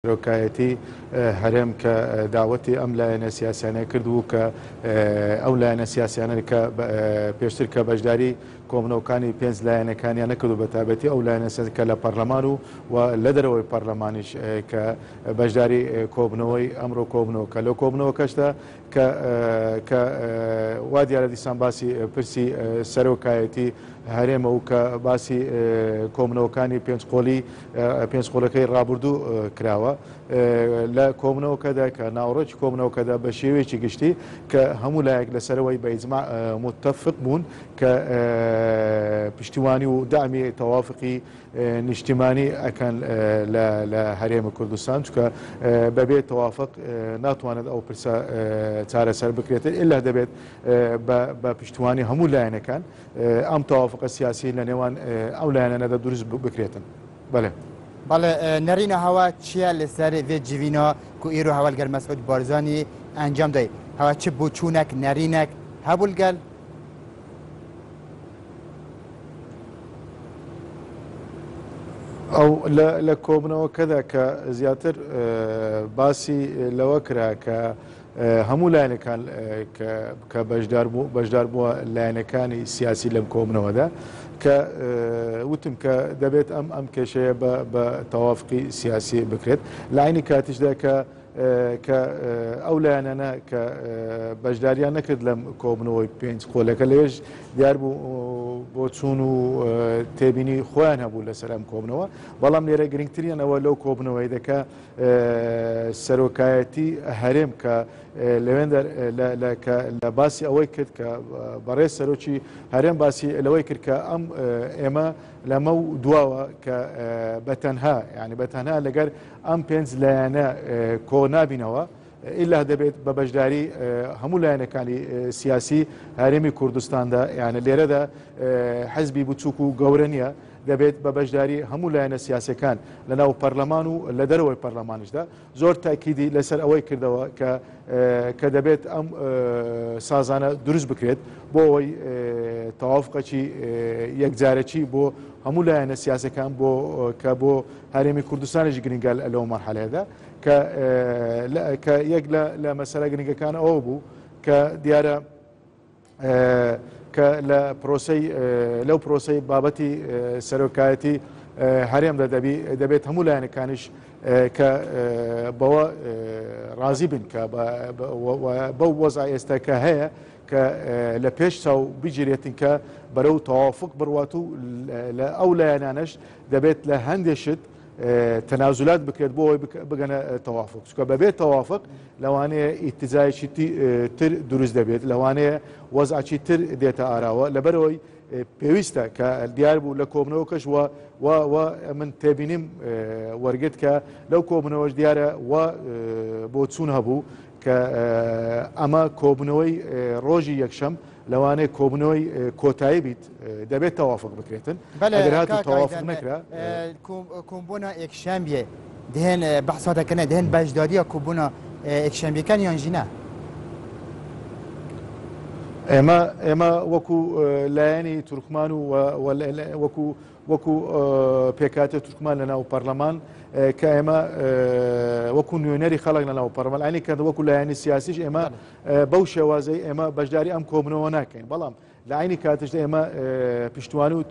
روکایەتی هەرێم کە داوەتی ئەم لایەنە سیاسیانە کردو کە ئەو لایەنە سیاسیانە کە پێشتر کە بەشداری کۆمنەوەکانی پێنج لایەنەکانیان نەکردو بە تایبەتی ئەو لایەنە کە لە پەرلەمان و لە دەرەوەی پەرلەمانیش کە بەشداری کۆبنەوەی ئەمڕۆ کۆبنەوە کە لەو کۆبنەوە کەشتە کە وا دیارە دیسان باسی پرسی سەرۆکایەتی هەرێمە و کە باسی کۆمنەوەکانی پێنج قۆڵەکەی ڕابردوو کراوە لە کۆمنەوەکەدا کە ناوڕۆکی کۆمنەوەکەدا بە شێوەیەکی گشتی کە هەموو لایەک لەسەرەوەی بە ئیجماع متفق بوون کە پشتیوانی و دامی تەوافقی نیشتیمانی ئەکەن لە هەرێمە کوردستان چکە بەبێ تەوافق ناتوانێت ئەو پرسە چارەسەر بکرێتن ئللا دەبێت بە پشتیوانی هەموو لایەنەکان ئەم تەوافقە سیاسی لە نێوان ئەو لایەنەدا دروست بکرێتن. بەڵێ بله نرین هوا چیه لسر و جوینا کو ایرو هوالگر مسعود بارزانی انجام دهی هوا چه بوچونک نرینک هبول گل ئەو لە کۆبنەوەکەدا کە زیاتر باسی لەوە کرا کە هەموو لایەنەکان کە بەشدار بووە لایەنەکانی سیاسی لەم کۆبنەوەدا کە وتم کە دەبێت ئەم کێشەیە بە تەوافقی سیاسی بکرێت لە عینی کاتیشدا کە ئەو لایەنانە کە بەشداریان نەکرد لەم کۆبنەوەی پێنج قۆلەکە لەوێژ دیار بوو بۆ چوون و تێبینی خۆیان هەبوو لەسەر ئەم کۆبنەوە بەڵام لێرە گرنگترین ئەوە لەو کۆبنەوەی دەکە سەرۆکایەتی هەرێم کە لەوێن لە باسی ئەوەی کرد کە بەڕێز سەرۆکی هەرێم باسی لەوەی کرد کە ئێمە لەمە و دواوە کە بەتەنها یعنی بەتەنها لەگەر ئەم پێنج لایەنە کۆ نابینەوە ئیلا دەبێت بە بەشداری هەموو لایەنەکانی سیاسی هەرێمی کوردستاندا یعنی لێرەدا حەزبی بچووک و گەورە نییە دەبێت بە بەشداری هەموو لایەنە سیاسەکان لە ناو پەرلەمان و لە دەرەوەی پەرلەمانیشدا زۆر تاکیدی لەسەر ئەوەی کردەوە کە دەبێت ئەم سازانە دروست بکرێت بۆ ئەوەی تەوافقەکی یەکجارەکی بۆ هەموو لایەنە سیاسەکان کە بۆ هەرێمی کوردستانیش گرنگە لەو مەرحەلەیەدا کە یەک لە مەسەلە گرنگەکان ئەوە بوو کە دیارە کە لەو پرۆسەی بابەتی سەرۆکایەتی هەرێمدا دەبێت هەموو لایەنەکانیش کە بەوە ڕازی بن کە بەو وەزع ئێستا کە هەیە کە لە پێش چاو بگیرێتن کە بەرەو تەوافق بڕوات و لە ئەو لایەنانەش دەبێت لە هەندێشت تەنازولات بکرێت بۆ ئەوەی بگەنە تەوافق چکە بەبێت تەوافق لەوانەیە ئیتیزایەکی تر دروست دەبێت لەوانەیە وەزعی تر دێتە ئاراوە لەبەرەوەی پێویستە کە دیار بوو لە کۆبنەوەکەش من تێبینیم وەرگرت کە لەو کۆبنەوەش دیارە بۆ چوون هەبوو کە ئەمە کۆبنەوەی ڕۆژی یەکشەم لەوانەیە کۆبنەوەی کۆتایی بیت دەبێت تەوافق بکرێتن ئەگەر هاتو تەوافق نەکرا کۆمبوونە یەکشەمبیە دهێن بەحساتەکەنە دهێن بەشداریە کۆبوونە یەکشەمبیەکان یان ژینە ئێمە وەکو لایەنی تورکمان و وەکو پێکاتە تورکمان لە ناو پەرلەمان کە ئێمە وەکو نوێنەری خەڵک لە ناو پەرلەمان ئەنی کە وەکو لایەنی سیاسیش ئێمە بەو شێوازەی ئێمە بەشداری ئەم کۆبنەوە ناکەین بەڵام لە عینی کاتشدا ئێمە پشتیوانی و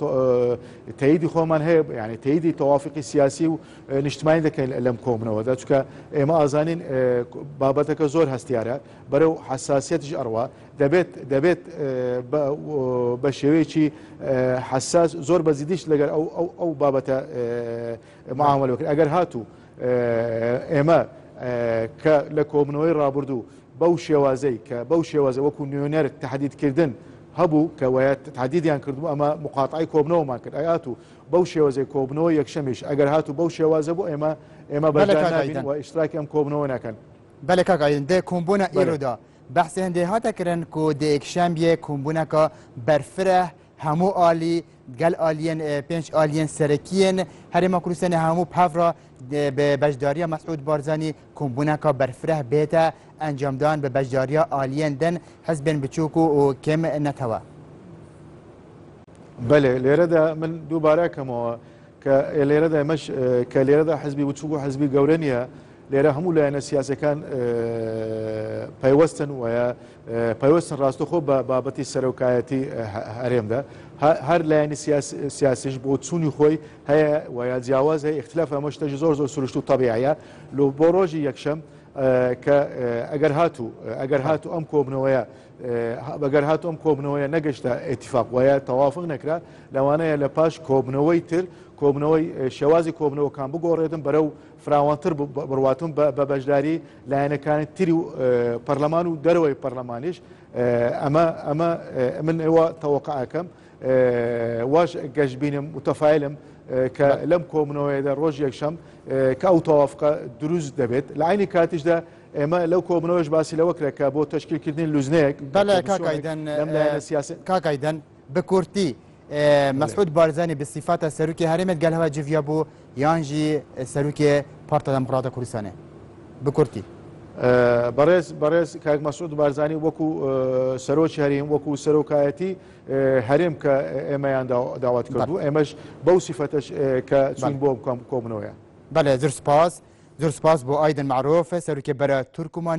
تەییدی خۆمان هەیە یعنی تەییدی تەوافقی سیاسی و نیشتیمانی دەکەین لەم کۆبنەوەدا چونکە ئێمە ئازانین بابەتەکە زۆر هەستیارە بەرەو حساسیەتیش ئەڕوا دەبێت بە شێوەیەکی حساس زۆر بەزیدیش لەگەر ئەو بابەتە معاملە بکرێت ئەگەر هاتوو ئێمە کە لە کۆبنەوەی ڕابردوو بەو شێوازەی کە بەو شێوازە وەکو نوێنەر تەحدیدکردن هەبوو کە وایەت تحدیدیان کردبوو ئەمە مقاطعی کۆبنەوەمان کرد ئەهاتوو بەو شێوازەی کۆبنەوە یەکشەمیش ئەگەر هاتوو بەو شێوازە بوو ئێمە بەردان نابین و ئیشتراکی ئەم کۆبنەوە ناکەن. بەڵێ کاکاین دێ کۆمبوونە ئێرۆدا بەحسێ هەندێ هاتەکردن کۆ دێ یەکشەمبیە کۆمبوونەکە بەرفرە هەموو ئالی گەل ئالیەن پێنج ئالیەن سەرەکیەن هەرێمە کوردستانی هەموو پاڤڕە بەشداریە مەسعود بارزانی کۆمبوونەکە بەرفرە بێتە ئەنجامدان بە بەشداریە ئالیەن دەن حەزبێن بچووک و کێم نەتەوە. بەڵێ لێرەدا من دووبارەکەمەوە کە کە لێرەدا ئێمەش کە لێرەدا حزبی بچووک و حزبی گەورە نیە لێرە هەموو لایەنە سیاسەکان پەیوەستن وە پەیوەستن ڕاستەخۆ بە بابەتی سەرۆکایەتی هەرێمدا هەر لایەنی سیاسیش بۆ چوونی خۆی هەیە وە جیاواز هەیە اختلاف ئەمە شتێکی زۆر سروشت و تەبیعیە بۆ ڕۆژی یەکشەم کە ئەگەر هاتوو ئەم کۆبنەوەیە بەگەر هاتوو ئەم کۆبنەوەیە نەگەشتە ئێتیفاق وایە تەوافق نەکرا لەوانەیە لە پاش کۆبنەوەی تر کۆبنەوەی شێوازی کۆبنەوەکان بگۆڕێتن بەرەو فراوانتر بڕواتون بە بەشداری لایەنەکانی تری و پەرلەمان و دەرەوەی پەرلەمانیش ئەمە من ئێوە تەوەقعەکەم واش گەشتبینم متەفایلم کە لەم کۆبنەوەیەدا ڕۆژ یەکشەم کە ئەو تەوافقە دروست دەبێت لە عینی کاتیشدا ئێمە لەو کۆبنەوەش باسی لەوە کرێت کە بۆ تەشکیلکردنی لوزنەیەک کاکایدەن بە کورتی مەسعود بارزانی بصفاتە سەرروکی هەرێمێت گەلهەوە جڤیا بوو یانژی سەرروکێ پارتە دەموکراتە کوردستانێ بکورتی بەڕێز کاک مەسعود بارزانی وەکو سەرۆکی هەرێم وەکو سەرۆکایەتی هەرێم کە ئێمەیان داوات کردو ئێمەش بەو سیفەتەش کە چون بۆ کۆبنەوەیە بەڵێ زۆر سپاس بۆ ئایدن معروف سەرروکێ بەرە تورکمانی